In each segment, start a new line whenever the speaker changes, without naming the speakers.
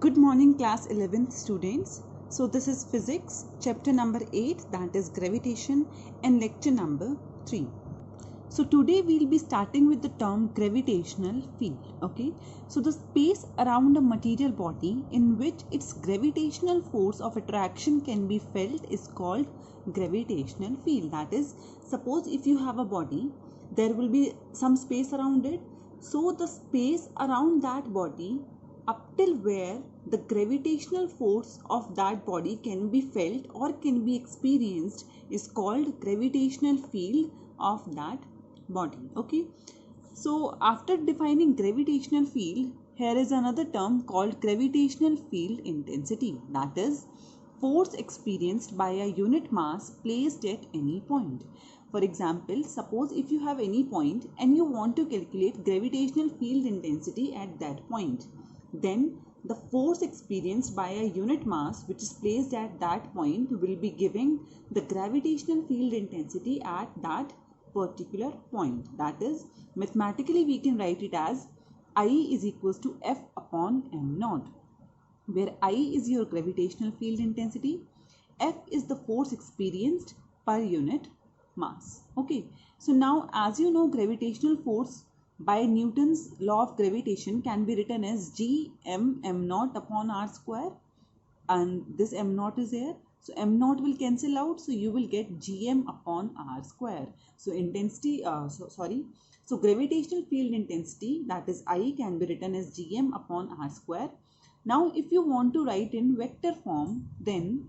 Good morning, class 11th students. So this is physics, chapter number 8, that is gravitation, and lecture number 3. So today we'll be starting with the term gravitational field. Okay, so the space around a material body in which its gravitational force of attraction can be felt is called gravitational field. That is, suppose if you have a body, there will be some space around it. So the space around that body up till where the gravitational force of that body can be felt or can be experienced is called gravitational field of that body. Okay, so after defining gravitational field, here is another term called gravitational field intensity, that is force experienced by a unit mass placed at any point. For example, suppose if you have any point and you want to calculate gravitational field intensity at that point, then the force experienced by a unit mass which is placed at that point will be giving the gravitational field intensity at that particular point. That is, mathematically we can write it as I is equals to F upon m naught, where I is your gravitational field intensity, F is the force experienced per unit mass. Okay, so now as you know, gravitational force by Newton's law of gravitation can be written as G m naught upon r square, and this m naught is here, so m naught will cancel out, so you will get gm upon r square. So intensity so gravitational field intensity, that is I, can be written as gm upon r square. Now if you want to write in vector form, then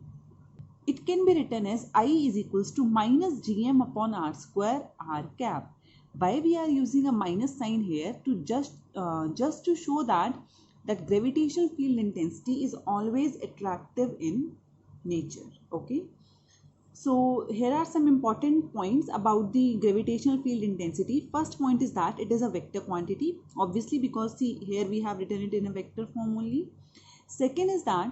it can be written as I is equals to minus gm upon r square r cap. Why we are using a minus sign here? To just to show that gravitational field intensity is always attractive in nature. Okay, so here are some important points about the gravitational field intensity. First point is that it is a vector quantity, obviously, because see here we have written it in a vector form only. Second is that,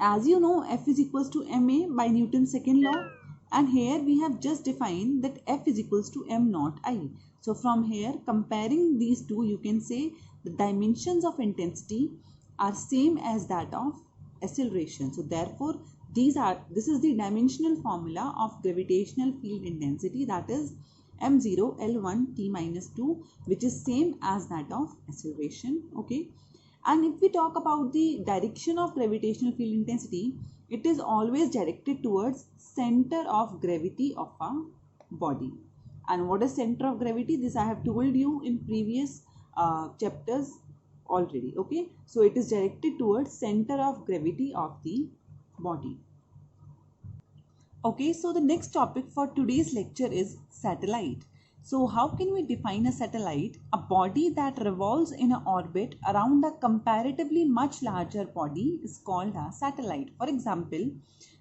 as you know, F is equals to ma by Newton's second law, and here we have just defined that F is equals to m naught I. So from here, comparing these two, you can say the dimensions of intensity are same as that of acceleration. So therefore this is the dimensional formula of gravitational field intensity, that is m0 L1 t minus 2, which is same as that of acceleration. Okay, and if we talk about the direction of gravitational field intensity, it is always directed towards center of gravity of a body. And what is center of gravity? This I have told you in previous chapters already. Okay, so it is directed towards center of gravity of the body. Okay, so the next topic for today's lecture is satellite. So how can we define a satellite? A body that revolves in an orbit around a comparatively much larger body is called a satellite. For example,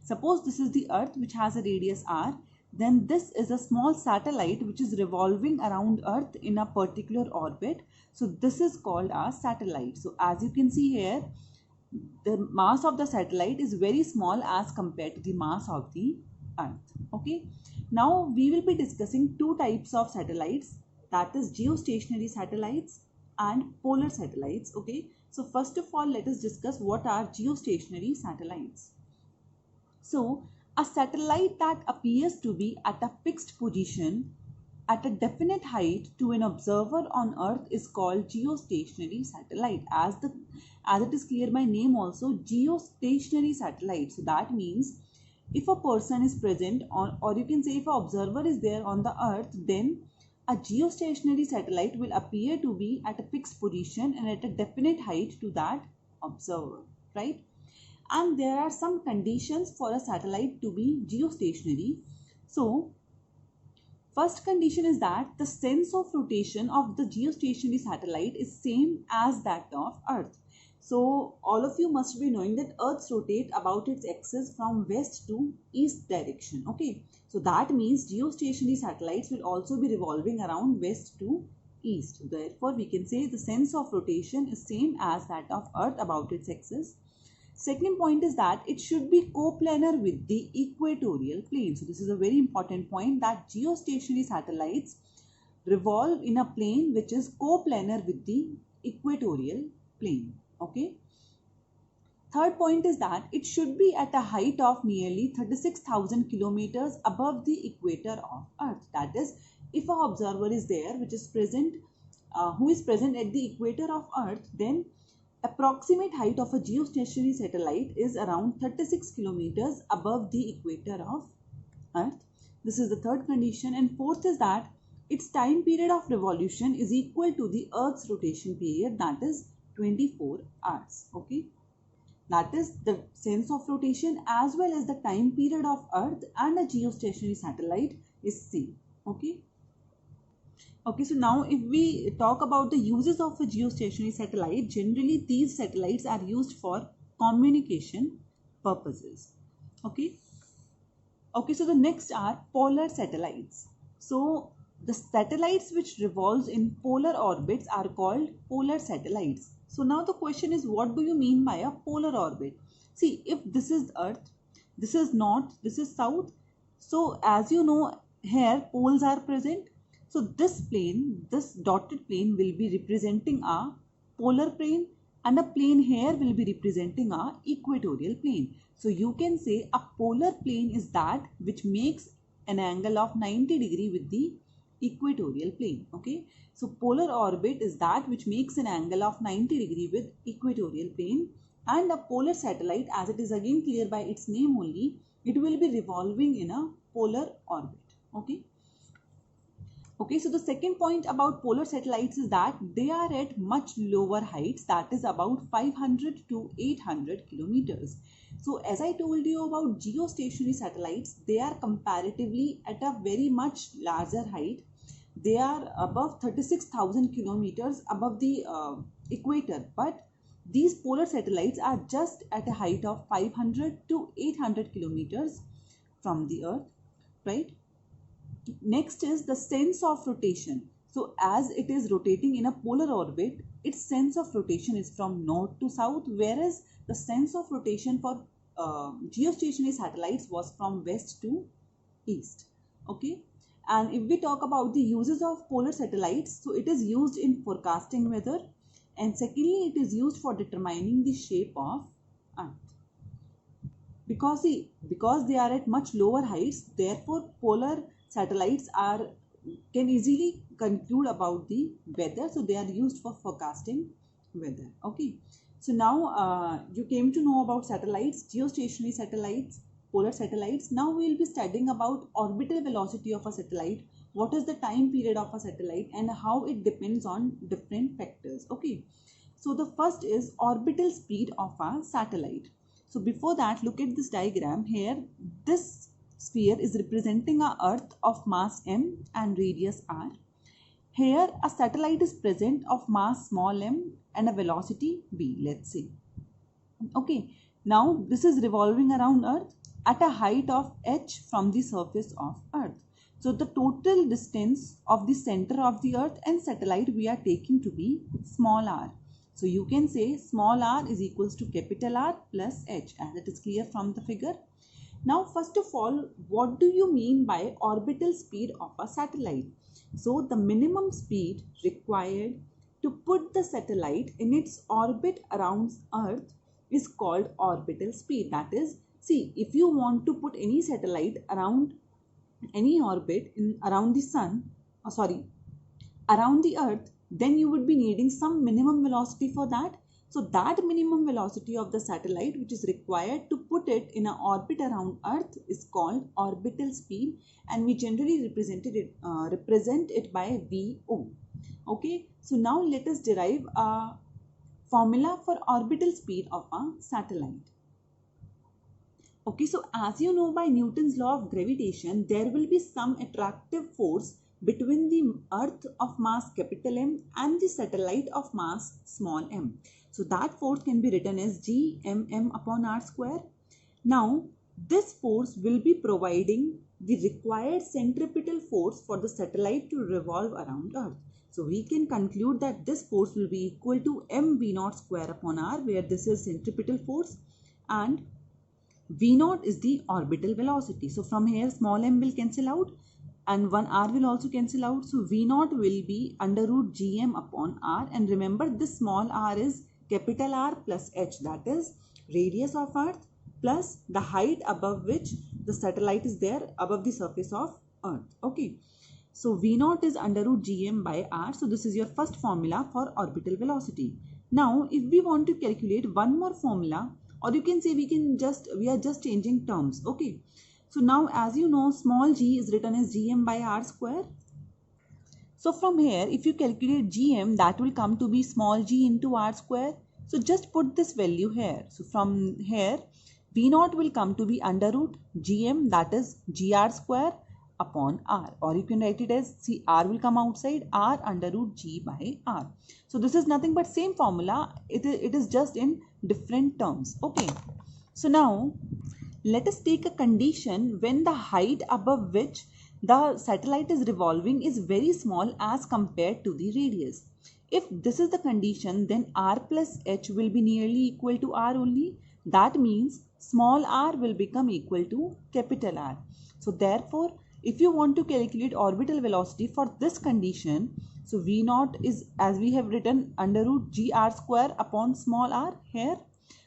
suppose this is the Earth which has a radius r, then this is a small satellite which is revolving around Earth in a particular orbit. So this is called a satellite. So as you can see here, the mass of the satellite is very small as compared to the mass of the Earth. Okay, now we will be discussing two types of satellites, that is geostationary satellites and polar satellites. Okay, so first of all, let us discuss what are geostationary satellites. So a satellite that appears to be at a fixed position at a definite height to an observer on Earth is called geostationary satellite. As it is clear by name also, geostationary satellite. So that means if a person is present on, or you can say if an observer is there on the Earth, then a geostationary satellite will appear to be at a fixed position and at a definite height to that observer, right? And there are some conditions for a satellite to be geostationary. So first condition is that the sense of rotation of the geostationary satellite is same as that of Earth. So all of you must be knowing that Earth rotates about its axis from west to east direction. Okay, so that means geostationary satellites will also be revolving around west to east. Therefore, we can say the sense of rotation is same as that of Earth about its axis. Second point is that it should be coplanar with the equatorial plane. So this is a very important point, that geostationary satellites revolve in a plane which is coplanar with the equatorial plane. Okay, Third point is that it should be at a height of nearly 36,000 kilometers above the equator of Earth. That is, if an observer is there which is present, who is present at the equator of Earth, then approximate height of a geostationary satellite is around 36 kilometers above the equator of Earth. This is the third condition. And fourth is that its time period of revolution is equal to the Earth's rotation period, that is 24 hours. Okay, that is the sense of rotation as well as the time period of Earth and a geostationary satellite is same. Okay. Okay, so now if we talk about the uses of a geostationary satellite, generally these satellites are used for communication purposes. Okay. Okay, so the next are polar satellites. So the satellites which revolve in polar orbits are called polar satellites. So now the question is, what do you mean by a polar orbit? See, if this is Earth, this is north, this is south. So as you know, here poles are present. So this plane, this dotted plane will be representing a polar plane, and a plane here will be representing a equatorial plane. So you can say a polar plane is that which makes an angle of 90 degree with the equatorial plane. Okay, so polar orbit is that which makes an angle of 90 degree with equatorial plane, and a polar satellite, as it is again clear by its name only, it will be revolving in a polar orbit. Okay. Okay, so the second point about polar satellites is that they are at much lower heights, that is about 500 to 800 kilometers. So as I told you about geostationary satellites, they are comparatively at a very much larger height. They are above 36,000 kilometers above the equator, but these polar satellites are just at a height of 500 to 800 kilometers from the Earth, right? Next is the sense of rotation. So as it is rotating in a polar orbit, its sense of rotation is from north to south, whereas the sense of rotation for geostationary satellites was from west to east. Okay, and if we talk about the uses of polar satellites, so it is used in forecasting weather, and secondly it is used for determining the shape of Earth. Because they are at much lower heights, therefore polar satellites can easily conclude about the weather, so they are used for forecasting weather. Okay, so now you came to know about satellites, geostationary satellites, polar satellites. Now we will be studying about orbital velocity of a satellite, what is the time period of a satellite, and how it depends on different factors. Okay, so the first is orbital speed of a satellite. So before that, look at this diagram here. This sphere is representing a Earth of mass m and radius r. Here a satellite is present of mass small m and a velocity v, let's say. Okay, now this is revolving around Earth at a height of h from the surface of Earth. So the total distance of the center of the Earth and satellite we are taking to be small r. So you can say small r is equals to capital R plus h, as it is clear from the figure. Now first of all, what do you mean by orbital speed of a satellite? So the minimum speed required to put the satellite in its orbit around Earth is called orbital speed. That is, see, if you want to put any satellite around any orbit around the sun, around the Earth, then you would be needing some minimum velocity for that. So that minimum velocity of the satellite which is required to put it in an orbit around Earth is called orbital speed, and we generally represent it by VO. Okay, so now let us derive a formula for orbital speed of a satellite. Okay, so as you know by Newton's law of gravitation, there will be some attractive force between the Earth of mass capital M and the satellite of mass small m. So that force can be written as Gmm upon r square. Now this force will be providing the required centripetal force for the satellite to revolve around Earth. So we can conclude that this force will be equal to mv0 square upon r, where this is centripetal force and v0 is the orbital velocity. So from here small m will cancel out and one r will also cancel out. So v0 will be under root gm upon r, and remember this small r is capital R plus h, that is radius of Earth plus the height above which the satellite is there above the surface of Earth. Okay. So V naught is under root gm by r. So this is your first formula for orbital velocity. Now if we want to calculate one more formula, or you can say we are just changing terms. Okay. So now as you know, small g is written as gm by r square. So from here, if you calculate gm, that will come to be small g into r square. So just put this value here. So from here, V naught will come to be under root gm, that is gr square upon r, or you can write it as, see, r will come outside, r under root g by r. So this is nothing but same formula. It is just in different terms. Okay. So now let us take a condition when the height above which the satellite is revolving is very small as compared to the radius. If this is the condition, then r plus h will be nearly equal to r only. That means small r will become equal to capital R. So therefore, if you want to calculate orbital velocity for this condition, so V naught is, as we have written, under root gr square upon small r here.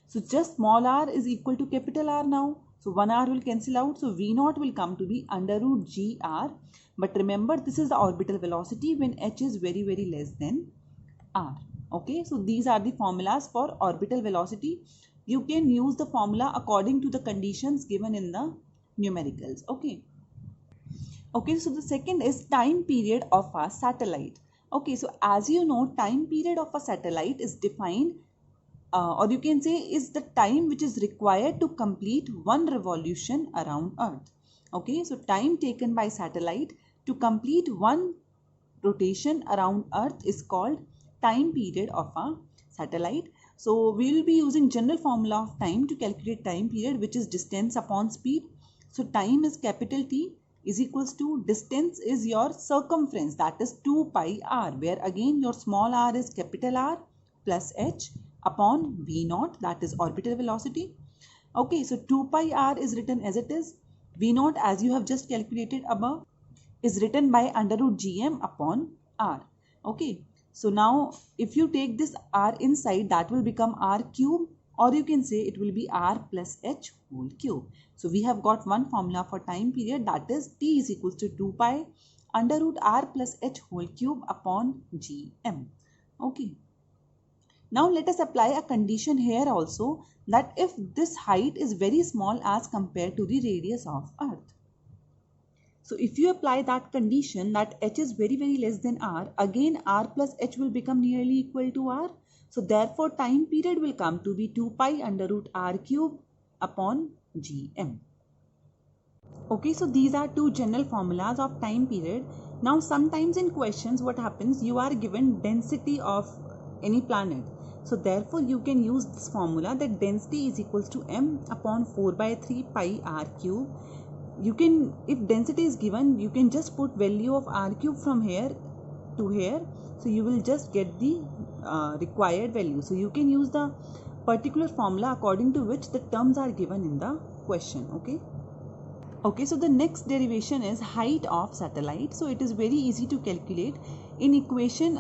So just small r is equal to capital R now. So 1 r will cancel out. So V naught will come to be under root gr. But remember, this is the orbital velocity when h is very, very less than r. Okay. So these are the formulas for orbital velocity. You can use the formula according to the conditions given in the numericals. Okay. Okay, so the second is time period of a satellite. Okay, so as you know, time period of a satellite is defined, or you can say is the time which is required to complete one revolution around Earth. Okay, so time taken by satellite to complete one rotation around Earth is called time period of a satellite. So we will be using general formula of time to calculate time period, which is distance upon speed. So time is capital T is equals to distance is your circumference, that is 2 pi r, where again your small r is capital R plus h upon V naught, that is orbital velocity. Okay, so 2 pi r is written as it is. V naught, as you have just calculated above, is written by under root gm upon r. Okay, so now if you take this r inside, that will become r cube, or you can say it will be r plus h whole cube. So we have got one formula for time period, that is T is equals to 2 pi under root r plus h whole cube upon gm. Okay. Now let us apply a condition here also, that if this height is very small as compared to the radius of Earth. So if you apply that condition that h is very, very less than r, again r plus h will become nearly equal to r. So therefore time period will come to be 2 pi under root r cube upon gm. Okay, so these are two general formulas of time period. Now sometimes in questions what happens, you are given density of any planet. So therefore you can use this formula that density is equals to m upon 4 by 3 pi r cube. You can, if density is given, you can just put value of r cube from here to here. So you will just get the required value. So you can use the particular formula according to which the terms are given in the question. Okay. Okay, so the next derivation is height of satellite. So it is very easy to calculate. In equation,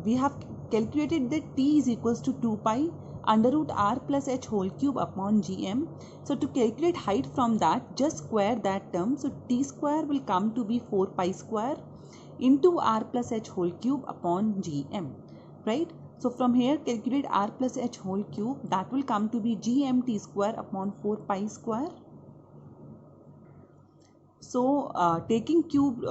we have calculated that T is equals to 2 pi under root r plus h whole cube upon gm. So to calculate height from that, just square that term. So T square will come to be 4 pi square into r plus h whole cube upon gm, right? So from here calculate r plus h whole cube, that will come to be gm t square upon 4 pi square. So taking cube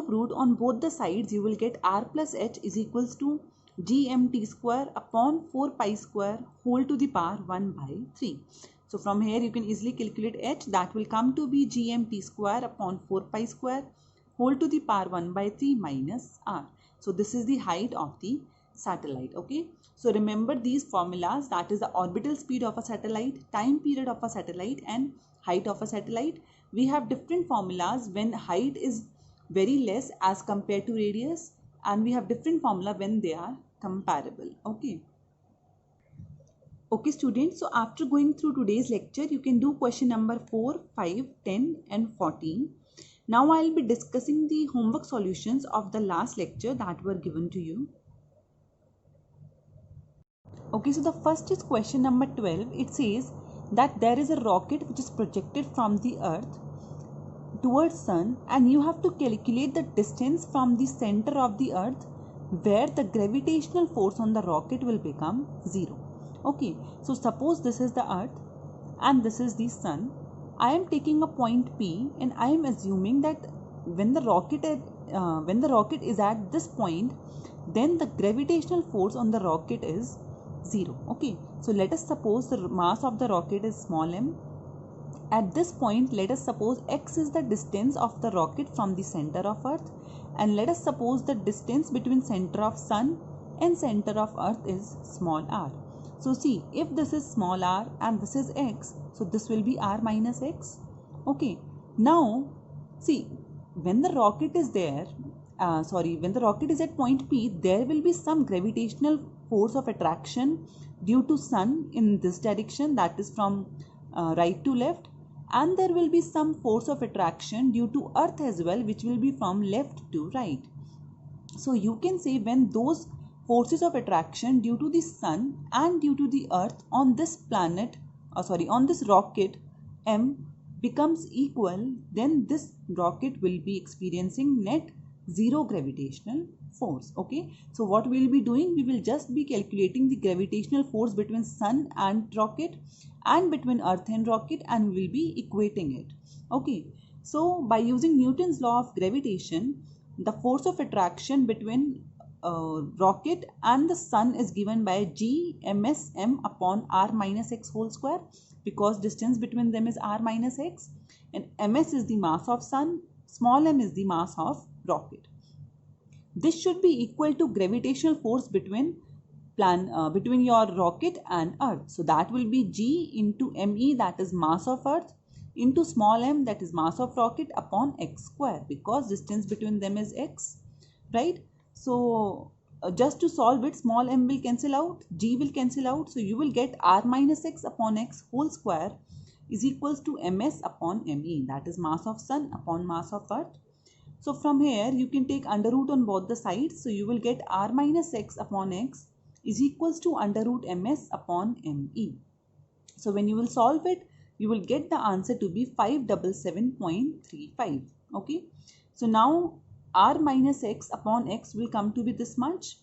root on both the sides, you will get r plus h is equals to gm t square upon 4 pi square whole to the power 1 by 3. So from here you can easily calculate h, that will come to be gm t square upon 4 pi square whole to the power 1 by 3 minus r. So this is the height of the satellite. Okay. So remember these formulas, that is the orbital speed of a satellite, time period of a satellite and height of a satellite. We have different formulas when height is very less as compared to radius, and we have different formula when they are comparable. Okay. Okay students, so after going through today's lecture, you can do question number 4, 5, 10 and 14. Now I will be discussing the homework solutions of the last lecture that were given to you. Okay, so the first is question number 12. It says that there is a rocket which is projected from the earth towards sun, and you have to calculate the distance from the center of the earth where the gravitational force on the rocket will become 0. Okay, so suppose this is the earth and this is the sun. I am taking a point P and I am assuming that when the rocket is at this point, then the gravitational force on the rocket is 0. Okay, so let us suppose the mass of the rocket is small m. At this point, let us suppose x is the distance of the rocket from the center of earth, and let us suppose the distance between center of sun and center of earth is small r. So see, if this is small r and this is x, so this will be r minus x. Okay, now see, when the rocket is there, when the rocket is at point P, there will be some gravitational force of attraction due to sun in this direction, that is from right to left, and there will be some force of attraction due to earth as well, which will be from left to right. So you can say when those forces of attraction due to the sun and due to the earth on this on this rocket m becomes equal, then this rocket will be experiencing net zero gravitational force. Okay, so what we will be doing, we will just be calculating the gravitational force between sun and rocket and between earth and rocket, and we will be equating it. Okay, so by using Newton's law of gravitation, the force of attraction between rocket and the sun is given by g ms m upon r minus x whole square, because distance between them is r minus x, and ms is the mass of sun, small m is the mass of rocket. This should be equal to gravitational force between your rocket and earth. So that will be g into me, that is mass of earth, into small m, that is mass of rocket, upon x square, because distance between them is x, right? So just to solve it, small m will cancel out, g will cancel out, so you will get r minus x upon x whole square is equals to ms upon me, that is mass of sun upon mass of earth. So from here you can take under root on both the sides, so you will get r minus x upon x is equals to under root ms upon me. So when you will solve it, you will get the answer to be 577.35. Okay, so now r minus x upon x will come to be this much,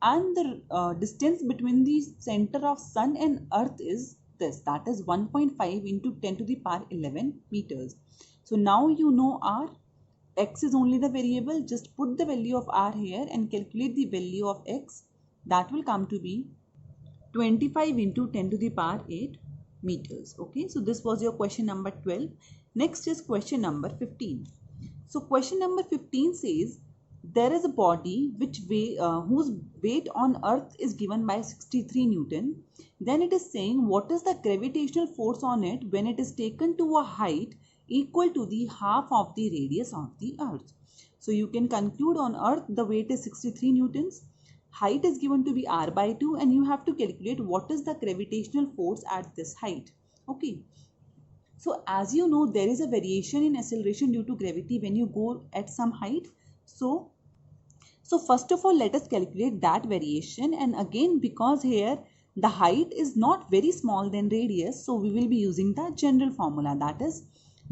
and the distance between the center of sun and earth is this, that is 1.5 into 10 to the power 11 meters. So now you know r, x is only the variable, just put the value of r here and calculate the value of x. That will come to be 25 into 10 to the power 8 meters. Okay, so this was your question number 12. Next is question number 15. So question number 15 says there is a body whose weight on earth is given by 63 Newton. Then it is saying what is the gravitational force on it when it is taken to a height equal to the half of the radius of the earth. So you can conclude on earth the weight is 63 newtons, height is given to be r by 2, and you have to calculate what is the gravitational force at this height. Okay, so as you know, there is a variation in acceleration due to gravity when you go at some height. So first of all, let us calculate that variation, and again, because here the height is not very small than radius, so we will be using the general formula, that is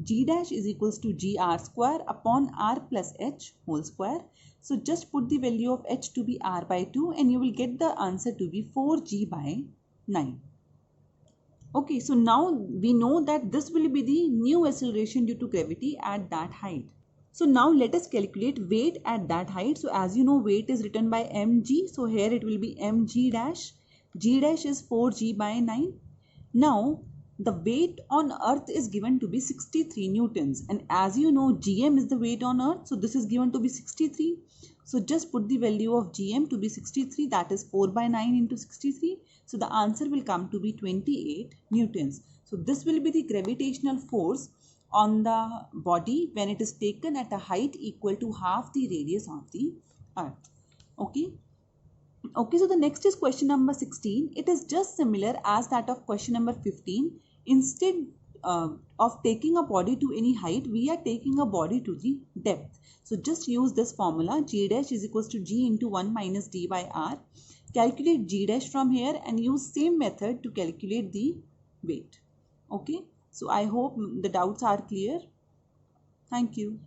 g dash is equals to g r square upon r plus h whole square. So just put the value of h to be r by 2 and you will get the answer to be 4g by 9. Okay, so now we know that this will be the new acceleration due to gravity at that height. So now let us calculate weight at that height. So as you know, weight is written by mg. So here it will be mg dash. G dash is 4g by 9. Now the weight on earth is given to be 63 newtons, and as you know, gm is the weight on earth, so this is given to be 63. So just put the value of gm to be 63, that is 4 by 9 into 63. So the answer will come to be 28 newtons. So this will be the gravitational force on the body when it is taken at a height equal to half the radius of the earth. Okay, so the next is question number 16. It is just similar as that of question number 15. Instead of taking a body to any height, we are taking a body to the depth. So just use this formula, g dash is equals to g into 1 minus d by r. calculate g dash from here and use same method to calculate the weight. Okay, so I hope the doubts are clear. Thank you.